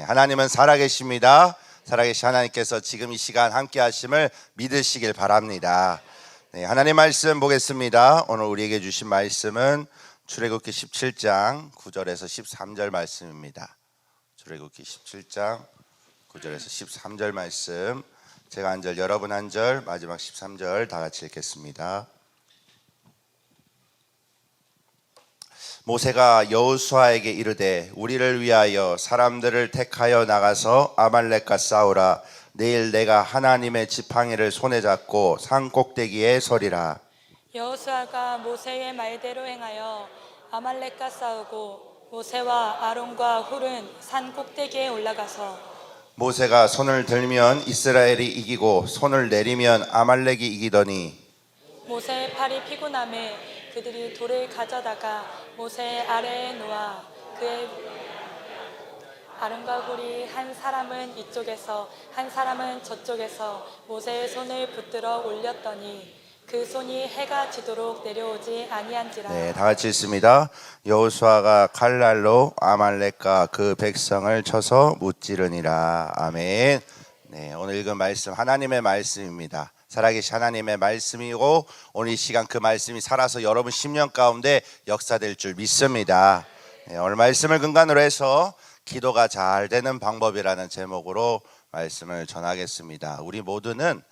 하나님은 살아계십니다. 살아계신 하나님께서 지금 이 시간 함께 하심을 믿으시길 바랍니다. 하나님 말씀 보겠습니다. 오늘 우리에게 주신 말씀은 출애굽기 17장 9절에서 13절 말씀입니다. 출애굽기 17장 9절에서 13절 말씀, 제가 한 절, 여러분 한 절, 마지막 13절 다 같이 읽겠습니다. 모세가 여호수아에게 이르되 우리를 위하여 사람들을 택하여 나가서 아말렉과 싸우라. 내일 내가 하나님의 지팡이를 손에 잡고 산 꼭대기에 서리라. 여호수아가 모세의 말대로 행하여 아말렉과 싸우고 모세와 아론과 훌은 산 꼭대기에 올라가서 모세가 손을 들면 이스라엘이 이기고 손을 내리면 아말렉이 이기더니 모세의 팔이 피곤함에 그들이 돌을 가져다가 모세의 아래에 놓아 그의 아론과 훌이 한 사람은 이쪽에서 한 사람은 저쪽에서 모세의 손을 붙들어 올렸더니 그 손이 해가 지도록 내려오지 아니한지라. 네, 다 같이 읽습니다. 여호수아가 칼날로 아말렉과 그 백성을 쳐서 무찌르니라. 아멘. 네, 오늘 읽은 말씀 하나님의 말씀입니다. 살아계신 하나님의 말씀이고 오늘 이 시간 그 말씀이 살아서 여러분 심령 가운데 역사될 줄 믿습니다. 네, 오늘 말씀을 근간으로 해서 기도가 잘 되는 방법이라는 제목으로 말씀을 전하겠습니다. 우리 모두는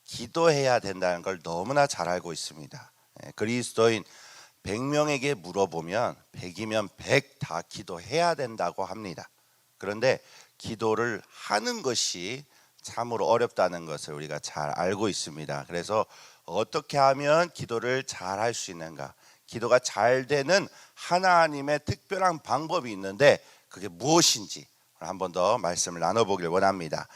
기도해야 된다는 걸 너무나 잘 알고 있습니다. 그리스도인 100명에게 물어보면 100이면 100 다 기도해야 된다고 합니다. 그런데 기도를 하는 것이 참으로 어렵다는 것을 우리가 잘 알고 있습니다. 그래서 어떻게 하면 기도를 잘 할 수 있는가? 기도가 잘 되는 하나님의 특별한 방법이 있는데 그게 무엇인지 한 번 더 말씀을 나눠보길 원합니다.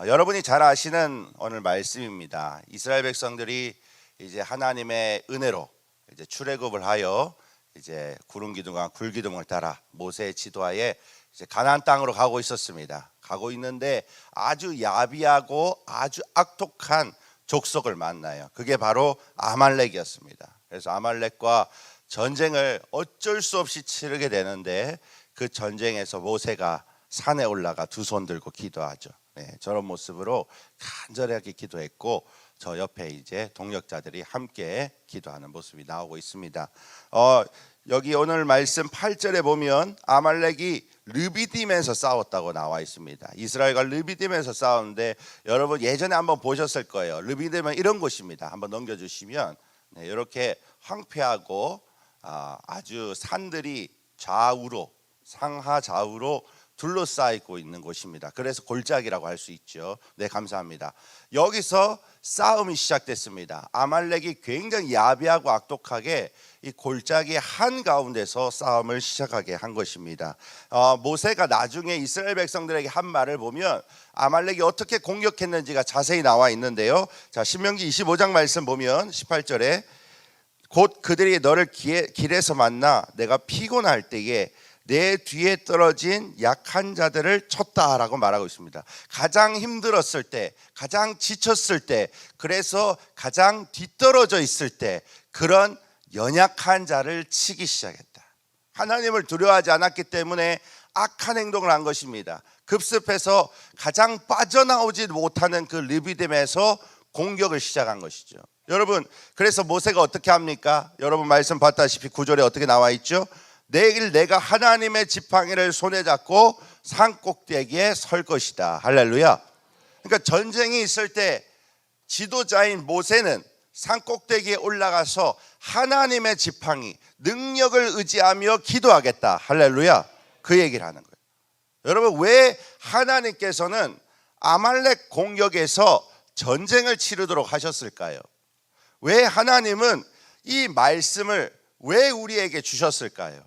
여러분이 잘 아시는 오늘 말씀입니다. 이스라엘 백성들이 이제 하나님의 은혜로 이제 출애굽을 하여 이제 구름 기둥과 불 기둥을 따라 모세의 지도하에 이제 가나안 땅으로 가고 있었습니다. 가고 있는데 아주 야비하고 아주 악독한 족속을 만나요. 그게 바로 아말렉이었습니다. 그래서 아말렉과 전쟁을 어쩔 수 없이 치르게 되는데 그 전쟁에서 모세가 산에 올라가 두 손 들고 기도하죠. 네, 저런 모습으로 간절하게 기도했고 저 옆에 이제 동역자들이 함께 기도하는 모습이 나오고 있습니다. 여기 오늘 말씀 8절에 보면 아말렉이 르비딤에서 싸웠다고 나와 있습니다. 이스라엘과 르비딤에서 싸웠는데 여러분 예전에 한번 보셨을 거예요. 르비딤은 이런 곳입니다. 한번 넘겨주시면 네, 이렇게 황폐하고 아주 산들이 좌우로 상하 좌우로 둘러싸이고 있는 곳입니다. 그래서 골짜기라고 할 수 있죠. 네, 감사합니다. 여기서 싸움이 시작됐습니다. 아말렉이 굉장히 야비하고 악독하게 이 골짜기 한가운데서 싸움을 시작하게 한 것입니다. 모세가 나중에 이스라엘 백성들에게 한 말을 보면 아말렉이 어떻게 공격했는지가 자세히 나와 있는데요. 자, 신명기 25장 말씀 보면 18절에 곧 그들이 너를 길에서 만나 내가 피곤할 때에 내 뒤에 떨어진 약한 자들을 쳤다라고 말하고 있습니다. 가장 힘들었을 때, 가장 지쳤을 때, 그래서 가장 뒤떨어져 있을 때 그런 연약한 자를 치기 시작했다. 하나님을 두려워하지 않았기 때문에 악한 행동을 한 것입니다. 급습해서 가장 빠져나오지 못하는 그 르비딤에서 공격을 시작한 것이죠. 여러분, 그래서 모세가 어떻게 합니까? 여러분 말씀 봤다시피 9절에 어떻게 나와 있죠? 내일 내가 하나님의 지팡이를 손에 잡고 산 꼭대기에 설 것이다. 할렐루야. 그러니까 전쟁이 있을 때 지도자인 모세는 산 꼭대기에 올라가서 하나님의 지팡이, 능력을 의지하며 기도하겠다. 할렐루야. 그 얘기를 하는 거예요. 여러분, 왜 하나님께서는 아말렉 공격에서 전쟁을 치르도록 하셨을까요? 왜 하나님은 이 말씀을 왜 우리에게 주셨을까요?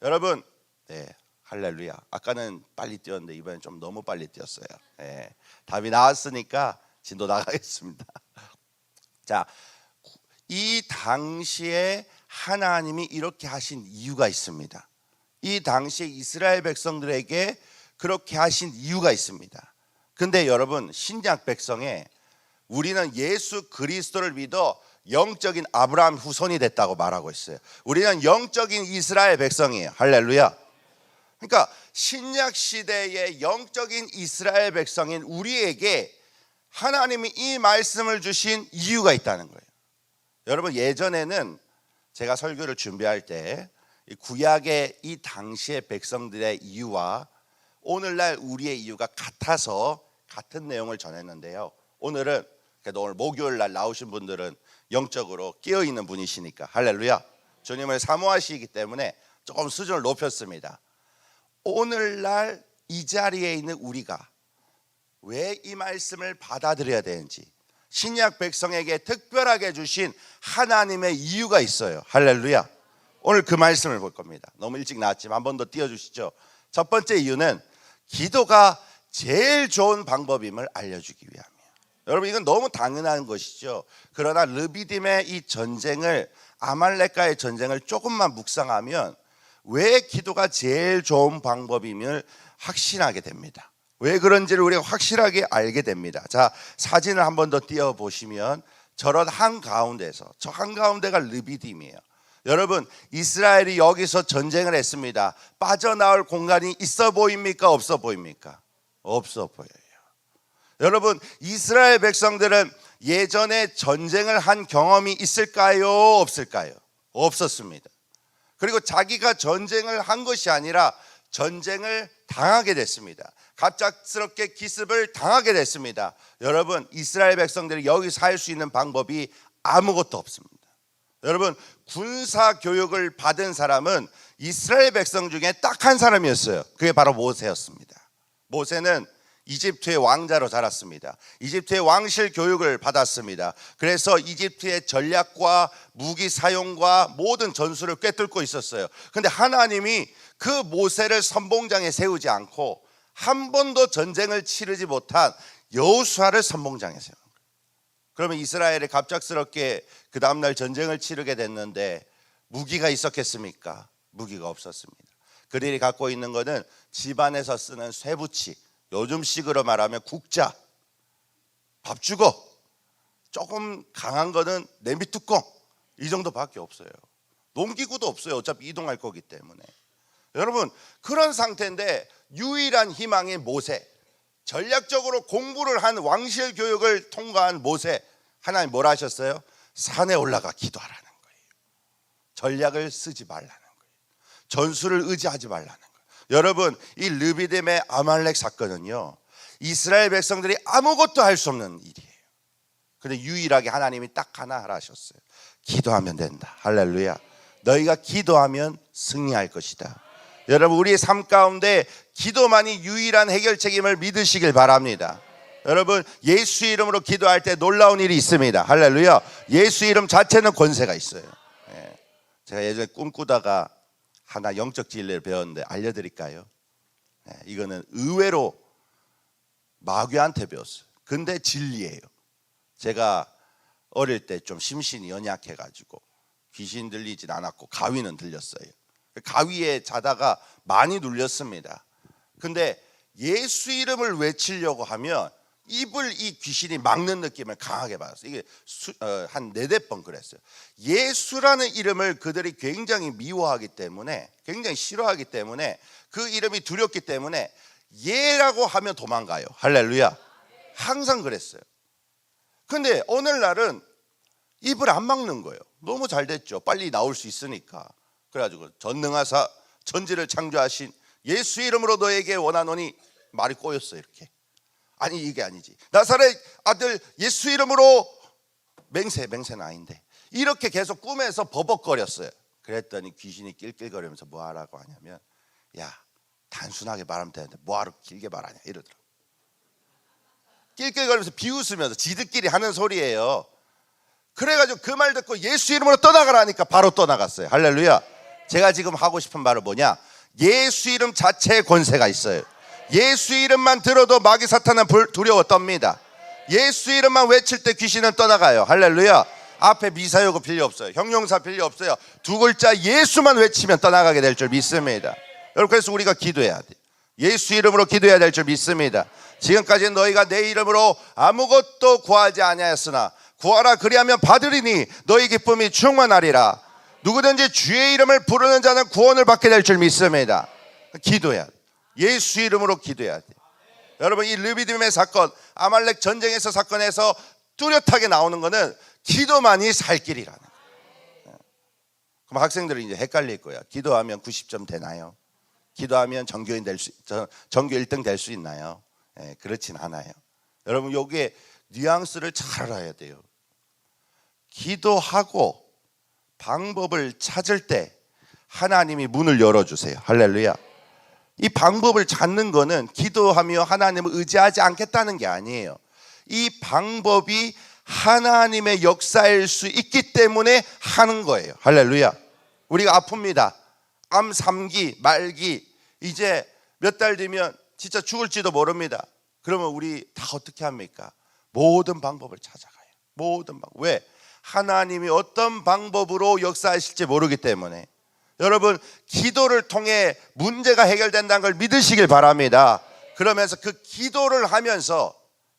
여러분, 네, 할렐루야. 아까는 빨리 뛰었는데 이번엔 좀 너무 빨리 뛰었어요. 네, 답이 나왔으니까 진도 나가겠습니다. 자, 이 당시에 하나님이 이렇게 하신 이유가 있습니다. 이 당시에 이스라엘 백성들에게 그렇게 하신 이유가 있습니다. 근데 여러분, 신약 백성에 우리는 예수 그리스도를 믿어 영적인 아브라함 후손이 됐다고 말하고 있어요. 우리는 영적인 이스라엘 백성이에요. 할렐루야. 그러니까 신약 시대의 영적인 이스라엘 백성인 우리에게 하나님이 이 말씀을 주신 이유가 있다는 거예요. 여러분, 예전에는 제가 설교를 준비할 때 구약의 이 당시의 백성들의 이유와 오늘날 우리의 이유가 같아서 같은 내용을 전했는데요. 오늘은, 그래도 오늘 목요일 날 나오신 분들은 영적으로 깨어있는 분이시니까 할렐루야, 주님을 사모하시기 때문에 조금 수준을 높였습니다. 오늘날 이 자리에 있는 우리가 왜 이 말씀을 받아들여야 되는지, 신약 백성에게 특별하게 주신 하나님의 이유가 있어요. 할렐루야. 오늘 그 말씀을 볼 겁니다. 너무 일찍 나왔지만 한 번 더 띄워주시죠. 첫 번째 이유는 기도가 제일 좋은 방법임을 알려주기 위함이에요. 여러분, 이건 너무 당연한 것이죠. 그러나 르비딤의 이 전쟁을, 아말렉과의 전쟁을 조금만 묵상하면 왜 기도가 제일 좋은 방법임을 확신하게 됩니다. 왜 그런지를 우리가 확실하게 알게 됩니다. 자, 사진을 한 번 더 띄워보시면 저런 한가운데서, 저 한가운데가 르비딤이에요. 여러분, 이스라엘이 여기서 전쟁을 했습니다. 빠져나올 공간이 있어 보입니까? 없어 보입니까? 없어 보여요. 여러분, 이스라엘 백성들은 예전에 전쟁을 한 경험이 있을까요? 없을까요? 없었습니다. 그리고 자기가 전쟁을 한 것이 아니라 전쟁을 당하게 됐습니다. 갑작스럽게 기습을 당하게 됐습니다. 여러분, 이스라엘 백성들이 여기서 할 수 있는 방법이 아무것도 없습니다. 여러분, 군사 교육을 받은 사람은 이스라엘 백성 중에 딱 한 사람이었어요. 그게 바로 모세였습니다. 모세는 이집트의 왕자로 자랐습니다. 이집트의 왕실 교육을 받았습니다. 그래서 이집트의 전략과 무기 사용과 모든 전술을 꿰뚫고 있었어요. 그런데 하나님이 그 모세를 선봉장에 세우지 않고 한 번도 전쟁을 치르지 못한 여호수아를 선봉장에 세운 거예요. 그러면 이스라엘이 갑작스럽게 그 다음날 전쟁을 치르게 됐는데 무기가 있었겠습니까? 무기가 없었습니다. 그들이 갖고 있는 것은 집안에서 쓰는 쇠붙이, 요즘식으로 말하면 국자, 밥 주고, 조금 강한 거는 냄비뚜껑, 이 정도밖에 없어요. 농기구도 없어요. 어차피 이동할 거기 때문에. 여러분, 그런 상태인데 유일한 희망이 모세, 전략적으로 공부를 한 왕실 교육을 통과한 모세, 하나님 뭐라 하셨어요? 산에 올라가 기도하라는 거예요. 전략을 쓰지 말라는 거예요. 전술을 의지하지 말라는 거예요. 여러분, 이 르비딤의 아말렉 사건은요, 이스라엘 백성들이 아무것도 할 수 없는 일이에요. 근데 유일하게 하나님이 딱 하나 하라 하셨어요. 기도하면 된다. 할렐루야. 너희가 기도하면 승리할 것이다. 여러분, 우리의 삶 가운데 기도만이 유일한 해결책임을 믿으시길 바랍니다. 여러분, 예수 이름으로 기도할 때 놀라운 일이 있습니다. 할렐루야. 예수 이름 자체는 권세가 있어요. 제가 예전에 꿈꾸다가 하나 영적 진리를 배웠는데 알려드릴까요? 이거는 의외로 마귀한테 배웠어요. 근데 진리예요. 제가 어릴 때 좀 심신이 연약해가지고 귀신 들리진 않았고 가위는 들렸어요. 가위에 자다가 많이 눌렸습니다. 근데 예수 이름을 외치려고 하면 입을 이 귀신이 막는 느낌을 강하게 받았어요. 이게 한 4-5번 그랬어요. 예수라는 이름을 그들이 굉장히 미워하기 때문에, 굉장히 싫어하기 때문에, 그 이름이 두렵기 때문에 예라고 하면 도망가요. 할렐루야. 항상 그랬어요. 근데 오늘날은 입을 안 막는 거예요. 너무 잘 됐죠. 빨리 나올 수 있으니까. 그래가지고 전능하사 천지를 창조하신 예수 이름으로 너에게 원하노니, 말이 꼬였어요. 이렇게. 아니, 이게 아니지. 나사렛 아들 예수 이름으로 맹세는 아닌데, 이렇게 계속 꿈에서 버벅거렸어요. 그랬더니 귀신이 낄낄거리면서 뭐 하라고 하냐면, 야, 단순하게 말하면 되는데 뭐하러 길게 말하냐 이러더라고요. 낄낄거리면서 비웃으면서 지들끼리 하는 소리예요. 그래가지고 그 말 듣고 예수 이름으로 떠나가라니까 바로 떠나갔어요. 할렐루야. 제가 지금 하고 싶은 말은 뭐냐, 예수 이름 자체에 권세가 있어요. 예수 이름만 들어도 마귀 사탄은 두려워 떱니다. 예수 이름만 외칠 때 귀신은 떠나가요. 할렐루야. 앞에 미사여구 필요 없어요. 형용사 필요 없어요. 2글자 예수만 외치면 떠나가게 될 줄 믿습니다. 여러분, 그래서 우리가 기도해야 돼요. 예수 이름으로 기도해야 될 줄 믿습니다. 지금까지는 너희가 내 이름으로 아무것도 구하지 아니하였으나 구하라 그리하면 받으리니 너희 기쁨이 충만하리라. 누구든지 주의 이름을 부르는 자는 구원을 받게 될 줄 믿습니다. 기도해야 돼. 예수 이름으로 기도해야 돼. 여러분, 이 르비딤의 사건, 아말렉 전쟁에서 사건에서 뚜렷하게 나오는 거는 기도만이 살 길이라는 거예요. 그럼 학생들은 이제 헷갈릴 거야. 기도하면 90점 되나요? 기도하면 전교 1등 될 수 있나요? 그렇진 않아요. 여러분, 여기에 뉘앙스를 잘 알아야 돼요. 기도하고 방법을 찾을 때 하나님이 문을 열어주세요. 할렐루야. 이 방법을 찾는 거는 기도하며 하나님을 의지하지 않겠다는 게 아니에요. 이 방법이 하나님의 역사일 수 있기 때문에 하는 거예요. 할렐루야. 우리가 아픕니다. 암 3기, 말기, 이제 몇 달 뒤면 진짜 죽을지도 모릅니다. 그러면 우리 다 어떻게 합니까? 모든 방법을 찾아가요. 모든 방법. 왜? 하나님이 어떤 방법으로 역사하실지 모르기 때문에. 여러분, 기도를 통해 문제가 해결된다는 걸 믿으시길 바랍니다. 그러면서 그 기도를 하면서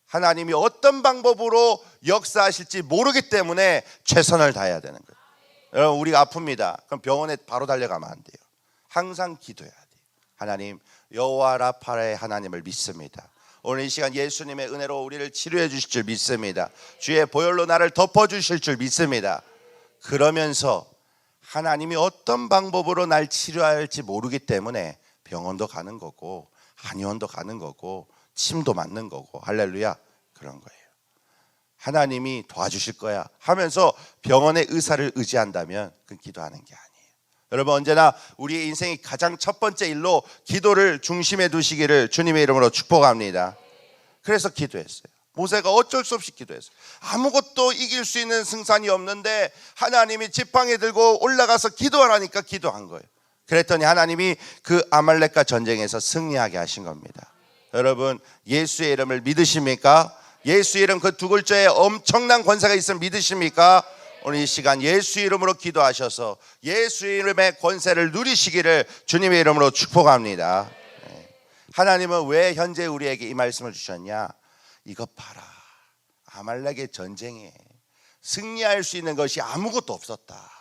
하나님이 어떤 방법으로 역사하실지 모르기 때문에 최선을 다해야 되는 거예요. 여러분, 우리가 아픕니다. 그럼 병원에 바로 달려가면 안 돼요. 항상 기도해야 돼요. 하나님, 여호와 라파의 하나님을 믿습니다. 오늘 이 시간 예수님의 은혜로 우리를 치료해 주실 줄 믿습니다. 주의 보혈로 나를 덮어 주실 줄 믿습니다. 그러면서 하나님이 어떤 방법으로 날 치료할지 모르기 때문에 병원도 가는 거고 한의원도 가는 거고 침도 맞는 거고, 할렐루야, 그런 거예요. 하나님이 도와주실 거야 하면서 병원의 의사를 의지한다면 그건 기도하는 게 아니에요. 여러분, 언제나 우리의 인생이 가장 첫 번째 일로 기도를 중심에 두시기를 주님의 이름으로 축복합니다. 그래서 기도했어요. 모세가 어쩔 수 없이 기도했어요. 아무것도 이길 수 있는 승산이 없는데 하나님이 지팡이 들고 올라가서 기도하라니까 기도한 거예요. 그랬더니 하나님이 그 아말렉과 전쟁에서 승리하게 하신 겁니다. 여러분, 예수의 이름을 믿으십니까? 예수의 이름 그 두 글자에 엄청난 권세가 있음을 믿으십니까? 오늘 이 시간 예수 이름으로 기도하셔서 예수 이름의 권세를 누리시기를 주님의 이름으로 축복합니다. 하나님은 왜 현재 우리에게 이 말씀을 주셨냐? 이것 봐라, 아말렉의 전쟁에 승리할 수 있는 것이 아무것도 없었다.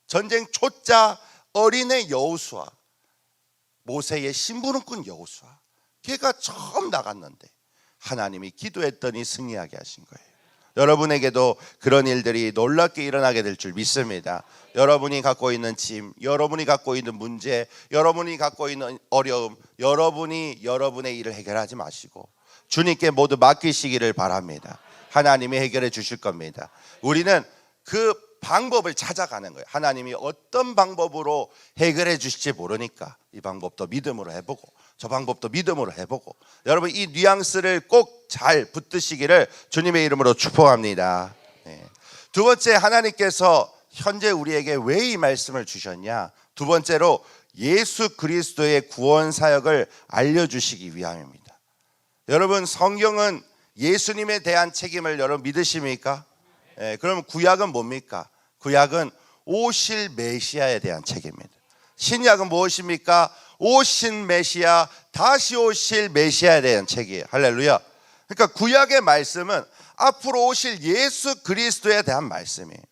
전쟁 초짜 어린애 여호수아, 모세의 심부름꾼 여호수아, 걔가 처음 나갔는데 하나님이 기도했더니 승리하게 하신 거예요. 여러분에게도 그런 일들이 놀랍게 일어나게 될 줄 믿습니다. 여러분이 갖고 있는 짐, 여러분이 갖고 있는 문제, 여러분이 갖고 있는 어려움, 여러분이 여러분의 일을 해결하지 마시고 주님께 모두 맡기시기를 바랍니다. 하나님이 해결해 주실 겁니다. 우리는 그 방법을 찾아가는 거예요. 하나님이 어떤 방법으로 해결해 주실지 모르니까 이 방법도 믿음으로 해보고 저 방법도 믿음으로 해보고, 여러분 이 뉘앙스를 꼭 잘 붙드시기를 주님의 이름으로 축복합니다. 두 번째, 하나님께서 현재 우리에게 왜 이 말씀을 주셨냐? 두 번째로 예수 그리스도의 구원 사역을 알려주시기 위함입니다. 여러분, 성경은 예수님에 대한 책임을 여러분 믿으십니까? 그럼 구약은 뭡니까? 구약은 오실 메시아에 대한 책임입니다. 신약은 무엇입니까? 오신 메시아, 다시 오실 메시아에 대한 책이에요. 할렐루야. 그러니까 구약의 말씀은 앞으로 오실 예수 그리스도에 대한 말씀이에요.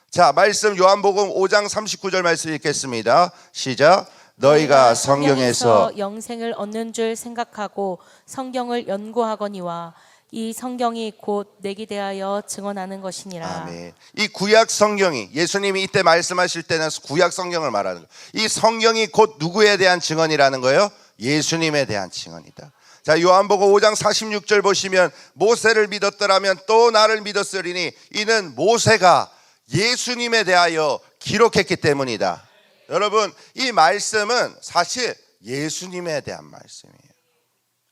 자, 말씀 요한복음 5장 39절 말씀 읽겠습니다. 시작. 너희가 성경에서 영생을 얻는 줄 생각하고 성경을 연구하거니와 이 성경이 곧 내게 대하여 증언하는 것이니라. 아멘. 이 구약 성경이, 예수님이 이때 말씀하실 때는 구약 성경을 말하는 거예요. 이 성경이 곧 누구에 대한 증언이라는 거예요? 예수님에 대한 증언이다. 자, 요한복음 5장 46절 보시면 모세를 믿었더라면 또 나를 믿었으리니 이는 모세가 예수님에 대하여 기록했기 때문이다. 여러분, 이 말씀은 사실 예수님에 대한 말씀이에요.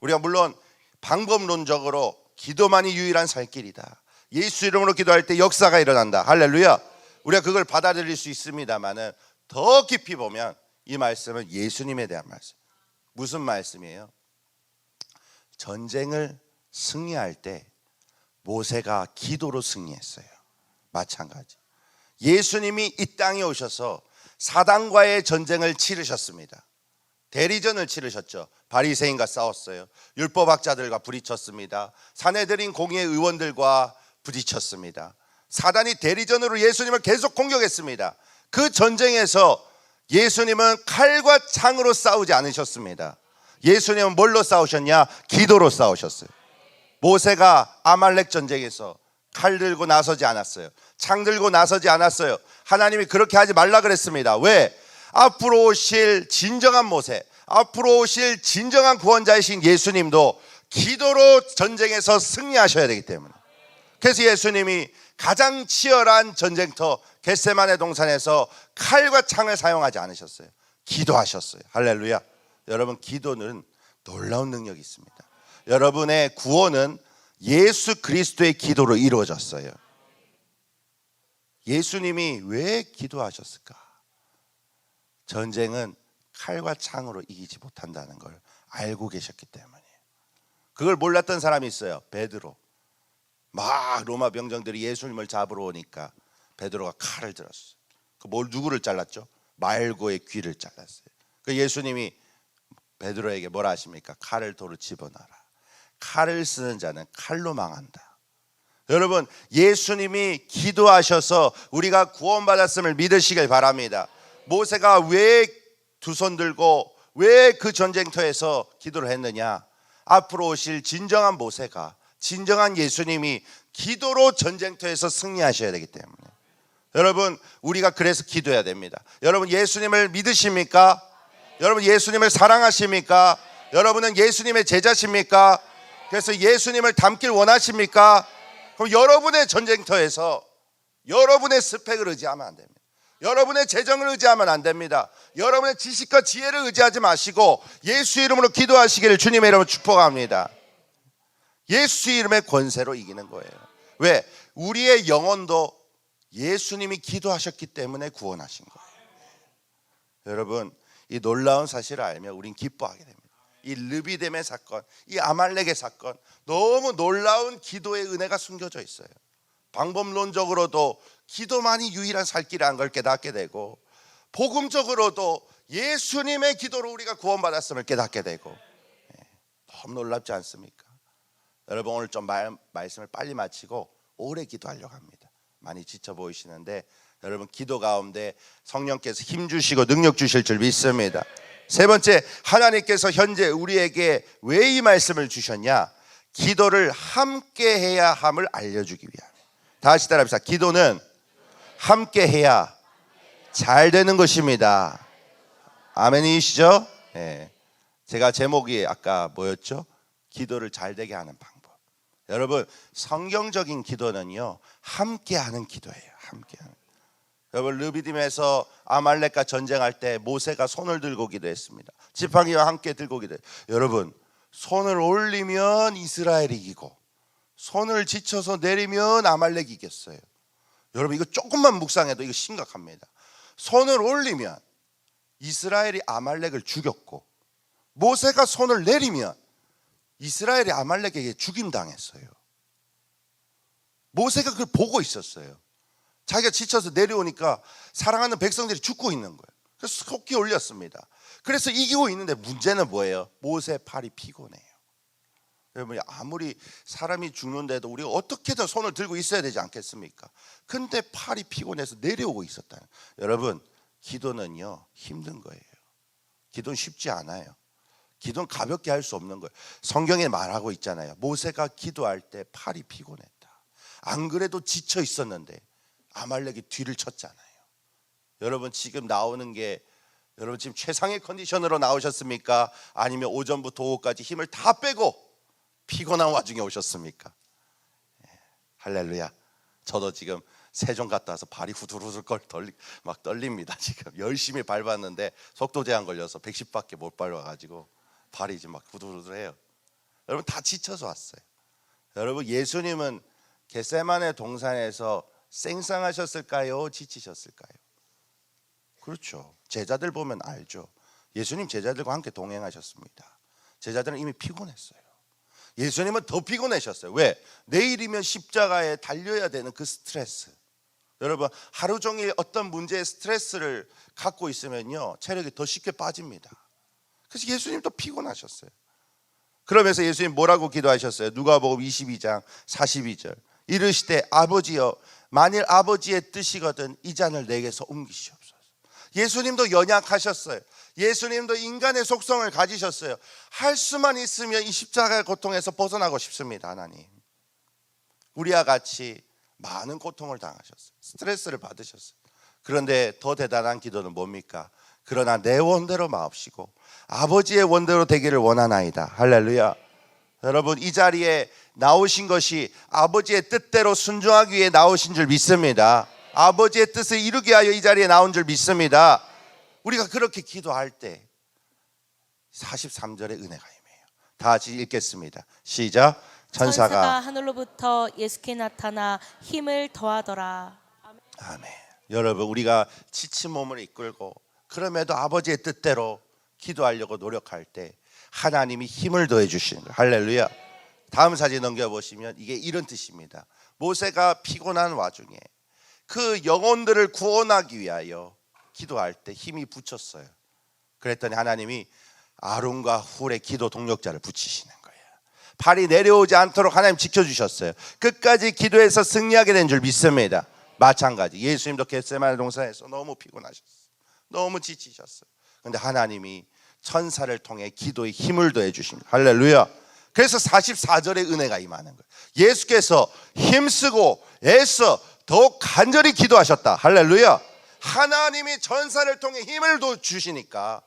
우리가 물론 방법론적으로 기도만이 유일한 살 길이다, 예수 이름으로 기도할 때 역사가 일어난다, 할렐루야, 우리가 그걸 받아들일 수 있습니다만은 더 깊이 보면 이 말씀은 예수님에 대한 말씀. 무슨 말씀이에요? 전쟁을 승리할 때 모세가 기도로 승리했어요. 마찬가지, 예수님이 이 땅에 오셔서 사단과의 전쟁을 치르셨습니다. 대리전을 치르셨죠. 바리새인과 싸웠어요. 율법학자들과 부딪혔습니다. 사내들인 공의의 의원들과 부딪혔습니다. 사단이 대리전으로 예수님을 계속 공격했습니다. 그 전쟁에서 예수님은 칼과 창으로 싸우지 않으셨습니다. 예수님은 뭘로 싸우셨냐? 기도로 싸우셨어요. 모세가 아말렉 전쟁에서 칼 들고 나서지 않았어요. 창 들고 나서지 않았어요. 하나님이 그렇게 하지 말라 그랬습니다. 왜? 앞으로 오실 진정한 모세, 앞으로 오실 진정한 구원자이신 예수님도 기도로 전쟁에서 승리하셔야 되기 때문에. 그래서 예수님이 가장 치열한 전쟁터 겟세마네 동산에서 칼과 창을 사용하지 않으셨어요. 기도하셨어요. 할렐루야. 여러분, 기도는 놀라운 능력이 있습니다. 여러분의 구원은 예수 그리스도의 기도로 이루어졌어요. 예수님이 왜 기도하셨을까? 전쟁은 칼과 창으로 이기지 못한다는 걸 알고 계셨기 때문이에요. 그걸 몰랐던 사람이 있어요. 베드로. 막 로마 병정들이 예수님을 잡으러 오니까 베드로가 칼을 들었어요. 누구를 잘랐죠? 말고의 귀를 잘랐어요. 그 예수님이 베드로에게 뭐라 하십니까? 칼을 도로 집어넣어라. 칼을 쓰는 자는 칼로 망한다. 여러분, 예수님이 기도하셔서 우리가 구원받았음을 믿으시길 바랍니다. 모세가 왜 두 손 들고 왜 그 전쟁터에서 기도를 했느냐? 앞으로 오실 진정한 모세가, 진정한 예수님이 기도로 전쟁터에서 승리하셔야 되기 때문에. 여러분, 우리가 그래서 기도해야 됩니다. 여러분, 예수님을 믿으십니까? 여러분, 예수님을 사랑하십니까? 여러분은 예수님의 제자십니까? 그래서 예수님을 닮길 원하십니까? 그럼 여러분의 전쟁터에서 여러분의 스펙을 의지하면 안 됩니다. 여러분의 재정을 의지하면 안 됩니다. 여러분의 지식과 지혜를 의지하지 마시고 예수 이름으로 기도하시기를 주님의 이름으로 축복합니다. 예수 이름의 권세로 이기는 거예요. 왜? 우리의 영혼도 예수님이 기도하셨기 때문에 구원하신 거예요. 여러분, 이 놀라운 사실을 알면 우린 기뻐하게 됩니다. 이 르비뎀의 사건, 이 아말렉의 사건, 너무 놀라운 기도의 은혜가 숨겨져 있어요. 방법론적으로도 기도만이 유일한 살 길이라는 걸 깨닫게 되고, 복음적으로도 예수님의 기도로 우리가 구원받았음을 깨닫게 되고, 너무 놀랍지 않습니까? 여러분, 오늘 좀 말씀을 빨리 마치고 오래 기도하려고 합니다. 많이 지쳐 보이시는데 여러분, 기도 가운데 성령께서 힘 주시고 능력 주실 줄 믿습니다. 세 번째, 하나님께서 현재 우리에게 왜 이 말씀을 주셨냐? 기도를 함께 해야 함을 알려주기 위함. 다시 따라합시다. 기도는 함께 해야 잘 되는 것입니다. 아멘이시죠? 네. 제가 제목이 아까 뭐였죠? 기도를 잘 되게 하는 방법. 여러분, 성경적인 기도는요, 함께 하는 기도예요. 함께 하는. 여러분, 르비딤에서 아말렉과 전쟁할 때 모세가 손을 들고 기도했습니다. 지팡이와 함께 들고 기도해요. 여러분, 손을 올리면 이스라엘이 이기고 손을 지쳐서 내리면 아말렉이 이겼어요. 여러분, 이거 조금만 묵상해도 이거 심각합니다. 손을 올리면 이스라엘이 아말렉을 죽였고, 모세가 손을 내리면 이스라엘이 아말렉에게 죽임당했어요. 모세가 그걸 보고 있었어요. 자기가 지쳐서 내려오니까 사랑하는 백성들이 죽고 있는 거예요. 그래서 속기 올렸습니다. 그래서 이기고 있는데 문제는 뭐예요? 모세 팔이 피곤해요. 여러분, 아무리 사람이 죽는데도 우리가 어떻게든 손을 들고 있어야 되지 않겠습니까? 근데 팔이 피곤해서 내려오고 있었다. 여러분, 기도는요, 힘든 거예요. 기도는 쉽지 않아요. 기도는 가볍게 할 수 없는 거예요. 성경에 말하고 있잖아요. 모세가 기도할 때 팔이 피곤했다. 안 그래도 지쳐 있었는데 아말렉이 뒤를 쳤잖아요. 여러분, 지금 나오는 게, 여러분 지금 최상의 컨디션으로 나오셨습니까? 아니면 오전부터 오후까지 힘을 다 빼고 피곤한 와중에 오셨습니까? 할렐루야. 저도 지금 세종 갔다 와서 발이 후들후들 막 떨립니다. 지금 열심히 밟았는데 속도 제한 걸려서 110밖에 못 밟아가지고 발이 지금 막 후들후들해요. 여러분, 다 지쳐서 왔어요. 여러분, 예수님은 겟세마네 동산에서 생상하셨을까요? 지치셨을까요? 그렇죠. 제자들 보면 알죠. 예수님 제자들과 함께 동행하셨습니다. 제자들은 이미 피곤했어요. 예수님은 더 피곤하셨어요. 왜? 내일이면 십자가에 달려야 되는 그 스트레스. 여러분, 하루 종일 어떤 문제의 스트레스를 갖고 있으면요, 체력이 더 쉽게 빠집니다. 그래서 예수님도 피곤하셨어요. 그러면서 예수님 뭐라고 기도하셨어요? 누가복음 22장 42절. 이르시되 아버지여, 만일 아버지의 뜻이거든 이 잔을 내게서 옮기시옵소서. 예수님도 연약하셨어요. 예수님도 인간의 속성을 가지셨어요. 할 수만 있으면 이 십자가의 고통에서 벗어나고 싶습니다. 하나님, 우리와 같이 많은 고통을 당하셨어요. 스트레스를 받으셨어요. 그런데 더 대단한 기도는 뭡니까? 그러나 내 원대로 마옵시고 아버지의 원대로 되기를 원하나이다. 할렐루야. 여러분, 이 자리에 나오신 것이 아버지의 뜻대로 순종하기 위해 나오신 줄 믿습니다. 아버지의 뜻을 이루기 위하여 이 자리에 나온 줄 믿습니다. 우리가 그렇게 기도할 때 43절의 은혜가 임해요. 다 같이 읽겠습니다. 시작. 천사가 하늘로부터 예수께 나타나 힘을 더하더라. 아멘. 여러분, 우리가 지친 몸을 이끌고 그럼에도 아버지의 뜻대로 기도하려고 노력할 때 하나님이 힘을 더해 주시는 거예요. 할렐루야. 다음 사진 넘겨보시면 이게 이런 뜻입니다. 모세가 피곤한 와중에 그 영혼들을 구원하기 위하여 기도할 때 힘이 붙였어요. 그랬더니 하나님이 아론과 훌의 기도 동력자를 붙이시는 거예요. 발이 내려오지 않도록 하나님 지켜주셨어요. 끝까지 기도해서 승리하게 된 줄 믿습니다. 마찬가지 예수님도 겟세마네 동산에서 너무 피곤하셨어요. 너무 지치셨어요. 그런데 하나님이 천사를 통해 기도에 힘을 더해 주십니다. 할렐루야. 그래서 44절의 은혜가 임하는 거예요. 예수께서 힘쓰고 애써 더욱 간절히 기도하셨다. 할렐루야. 하나님이 천사를 통해 힘을 더 주시니까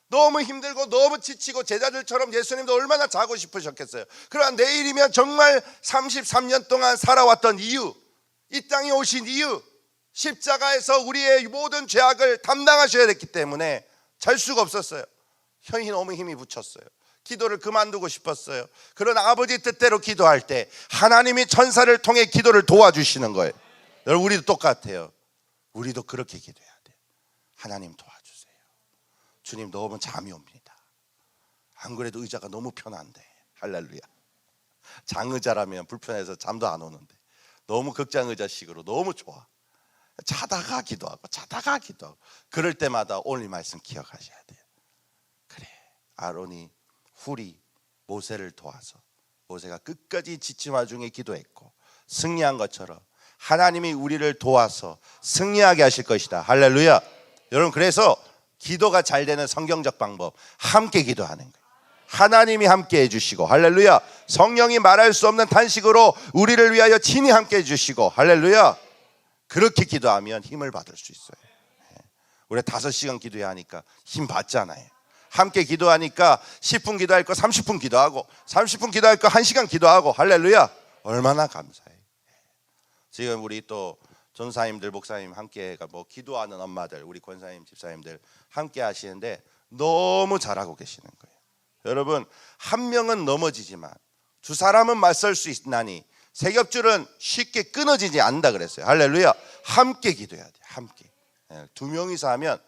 너무 힘들고 너무 지치고 제자들처럼 예수님도 얼마나 자고 싶으셨겠어요. 그러나 내일이면 정말 33년 동안 살아왔던 이유, 이 땅에 오신 이유, 십자가에서 우리의 모든 죄악을 담당하셔야 됐기 때문에 잘 수가 없었어요. 형이 너무 힘이 붙였어요. 기도를 그만두고 싶었어요. 그러나 아버지 뜻대로 기도할 때 하나님이 천사를 통해 기도를 도와주시는 거예요. 여러분, 우리도 똑같아요. 우리도 그렇게 기도해야 돼요. 하나님 도와주세요. 주님, 너무 잠이 옵니다. 안 그래도 의자가 너무 편한데. 할렐루야. 장의자라면 불편해서 잠도 안 오는데 너무 극장의자식으로 너무 좋아. 자다가 기도하고 자다가 기도하고 그럴 때마다 오늘 말씀 기억하셔야 돼요. 그래, 아론이 훌이 모세를 도와서 모세가 끝까지 지친 와중에 기도했고 승리한 것처럼 하나님이 우리를 도와서 승리하게 하실 것이다. 할렐루야. 여러분, 그래서 기도가 잘 되는 성경적 방법, 함께 기도하는 거예요. 하나님이 함께 해주시고, 할렐루야. 성령이 말할 수 없는 탄식으로 우리를 위하여 친히 함께 해주시고, 할렐루야. 그렇게 기도하면 힘을 받을 수 있어요. 우리 5시간 기도해야 하니까 힘 받잖아요. 함께 기도하니까 10분 기도할 거 30분 기도하고 30분 기도할 거 1시간 기도하고, 할렐루야. 얼마나 감사해요. 지금 우리 또 전사님들, 목사님 함께 뭐 기도하는 엄마들, 우리 권사님, 집사님들 함께 하시는데 너무 잘하고 계시는 거예요. 여러분, 한 명은 넘어지지만 두 사람은 맞설 수 있나니 세 겹줄은 쉽게 끊어지지 않는다 그랬어요. 할렐루야. 함께 기도해야 돼요. 함께. 두 명이서 하면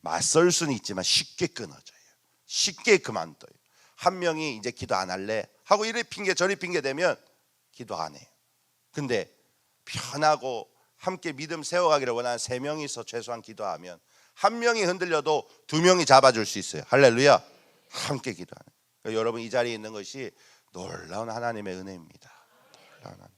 맞설 수는 있지만 쉽게 끊어져요. 쉽게 그만둬요. 한 명이 이제 기도 안 할래 하고 이리 핑계 저리 핑계 대면 기도 안 해요. 근데 편하고 함께 믿음 세워가기를 원하는 3명이서 최소한 기도하면 한 명이 흔들려도 2명이 잡아줄 수 있어요. 할렐루야. 함께 기도하는. 그러니까 여러분, 이 자리에 있는 것이 놀라운 하나님의 은혜입니다. 놀라운 하나님.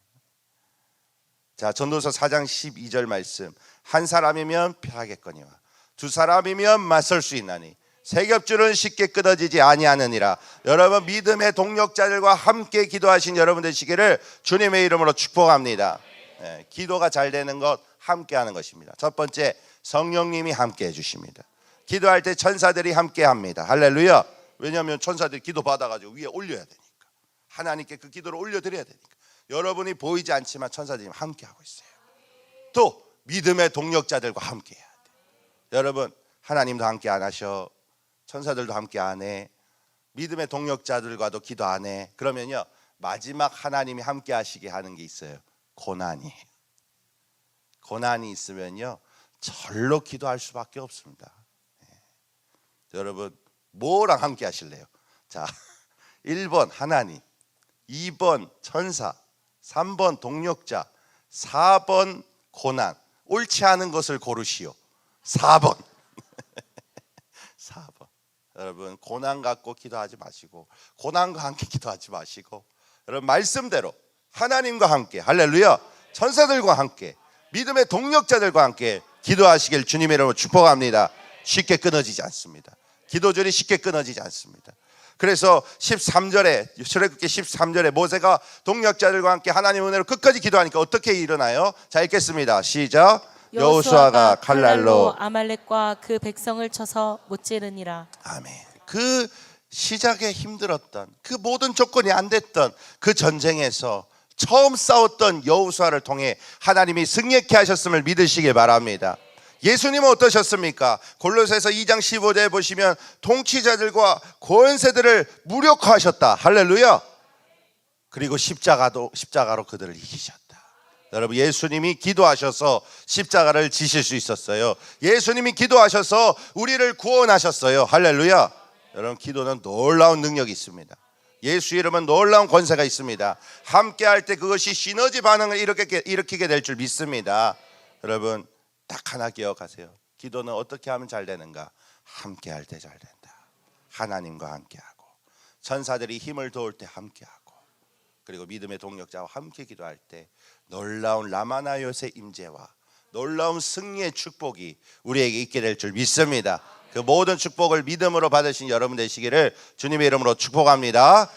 자, 전도서 4장 12절 말씀. 한 사람이면 피하겠거니와 두 사람이면 맞설 수 있나니 세 겹줄은 쉽게 끊어지지 아니하느니라. 여러분, 믿음의 동력자들과 함께 기도하신 여러분 되시기를 주님의 이름으로 축복합니다. 기도가 잘 되는 것, 함께 하는 것입니다. 첫 번째, 성령님이 함께 해주십니다. 기도할 때 천사들이 함께 합니다. 할렐루야. 왜냐하면 천사들이 기도 받아가지고 위에 올려야 되니까, 하나님께 그 기도를 올려드려야 되니까. 여러분이 보이지 않지만 천사들이 함께 하고 있어요. 또 믿음의 동력자들과 함께 해야 돼요. 여러분, 하나님도 함께 안 하셔, 천사들도 함께 안 해, 믿음의 동력자들과도 기도 안 해. 그러면요, 마지막 하나님이 함께 하시게 하는 게 있어요. 고난이. 고난이 있으면요, 절로 기도할 수밖에 없습니다. 여러분, 뭐랑 함께 하실래요? 자, 1번 하나님, 2번 천사, 3번 동력자, 4번 고난. 옳지 않은 것을 고르시오. 4번. 4번. 여러분, 고난 갖고 기도하지 마시고, 고난과 함께 기도하지 마시고, 여러분, 말씀대로 하나님과 함께, 할렐루야, 천사들과 함께, 믿음의 동력자들과 함께 기도하시길 주님의 이름으로 축복합니다. 쉽게 끊어지지 않습니다. 기도절이 쉽게 끊어지지 않습니다. 그래서 13절에 출애굽기 13절에 모세가 동역자들과 함께 하나님 은혜로 끝까지 기도하니까 어떻게 일어나요? 자, 읽겠습니다. 시작. 여호수아가 칼날로 아말렉과 그 백성을 쳐서 못지르니라. 아멘. 그 시작에 힘들었던 그 모든 조건이 안 됐던 그 전쟁에서 처음 싸웠던 여호수아를 통해 하나님이 승리케 하셨음을 믿으시길 바랍니다. 예수님은 어떠셨습니까? 골로새서 2장 15절에 보시면 통치자들과 권세들을 무력화하셨다. 할렐루야. 그리고 십자가로 그들을 이기셨다. 여러분, 예수님이 기도하셔서 십자가를 지실 수 있었어요. 예수님이 기도하셔서 우리를 구원하셨어요. 할렐루야. 여러분, 기도는 놀라운 능력이 있습니다. 예수 이름은 놀라운 권세가 있습니다. 함께 할 때 그것이 시너지 반응을 일으키게 될 줄 믿습니다. 여러분, 딱 하나 기억하세요. 기도는 어떻게 하면 잘 되는가? 함께 할 때 잘 된다. 하나님과 함께하고, 천사들이 힘을 도울 때 함께하고, 그리고 믿음의 동력자와 함께 기도할 때 놀라운 라마나요의 임재와 놀라운 승리의 축복이 우리에게 있게 될 줄 믿습니다. 그 모든 축복을 믿음으로 받으신 여러분 되시기를 주님의 이름으로 축복합니다.